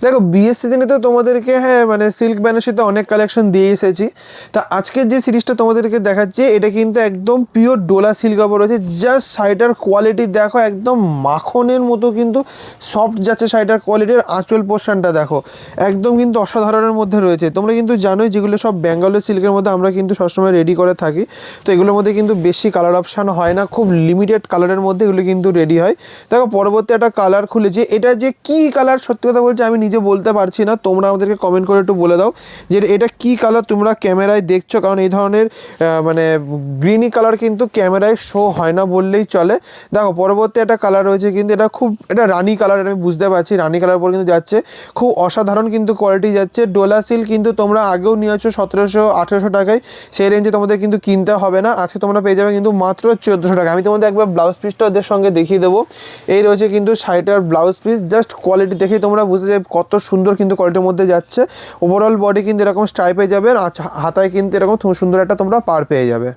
দেখো বিয়ের সিজনে তো তোমাদেরকে হ্যাঁ মানে সিল্ক বেনারসিতে অনেক কালেকশন দিয়ে এসেছি। তা আজকের যে সিরিজটা তোমাদেরকে দেখাচ্ছি এটা কিন্তু একদম পিওর ডোলা সিল্ক কাপড় রয়েছে। জাস্ট শাড়িটার কোয়ালিটি দেখো, একদম মাখনের মতো কিন্তু সফট যাচ্ছে শাড়িটার কোয়ালিটির। আঁচল পোর্শনটা দেখো একদম কিন্তু অসাধারণের মধ্যে রয়েছে। তোমরা কিন্তু জানোই যেগুলো সব বেঙ্গলের সিল্কের মধ্যে আমরা কিন্তু সবসময় রেডি করে থাকি, তো এগুলোর মধ্যে কিন্তু বেশি কালার অপশান হয় না, খুব লিমিটেড কালারের মধ্যে এগুলো কিন্তু রেডি হয়। দেখো পরবর্তী একটা কালার খুলেছি, এটা যে কী কালার সত্যি কথা বলছি আমি নিজে বলতে পারছি না, তোমরা আমাদেরকে কমেন্ট করে একটু বলে দাও যে এটা কী কালার তোমরা ক্যামেরায় দেখছো, কারণ এই ধরনের মানে গ্রিনি কালার কিন্তু ক্যামেরায় শো হয় না বললেই চলে। দেখো পরবর্তী একটা কালার রয়েছে, কিন্তু এটা রানি কালার, আমি বুঝতে পারছি রানি কালার পর কিন্তু যাচ্ছে, খুব অসাধারণ কিন্তু কোয়ালিটি যাচ্ছে। ডোলা সিল্ক কিন্তু তোমরা আগেও নিয়েছো 1700-1800 টাকায়, সেই রেঞ্জে তোমাদের কিন্তু কিনতে হবে না। আজকে তোমরা পেয়ে যাবে কিন্তু মাত্র 1400 টাকা। আমি তোমাদের একবার ব্লাউজ পিসটা ওদের সঙ্গে দেখিয়ে দেবো। এই রয়েছে কিন্তু শাড়িটার ব্লাউজ পিস, জাস্ট কোয়ালিটি দেখেই তোমরা বুঝতে যাবে কত সুন্দর কিন্তু কোয়ালিটির মধ্যে যাচ্ছে। ওভারঅল বডি কিন্তু এরকম স্ট্রাইপে যাবে, আর হাতায় কিন্তু এরকম সুন্দর একটা তোমরা পার পেয়ে যাবে।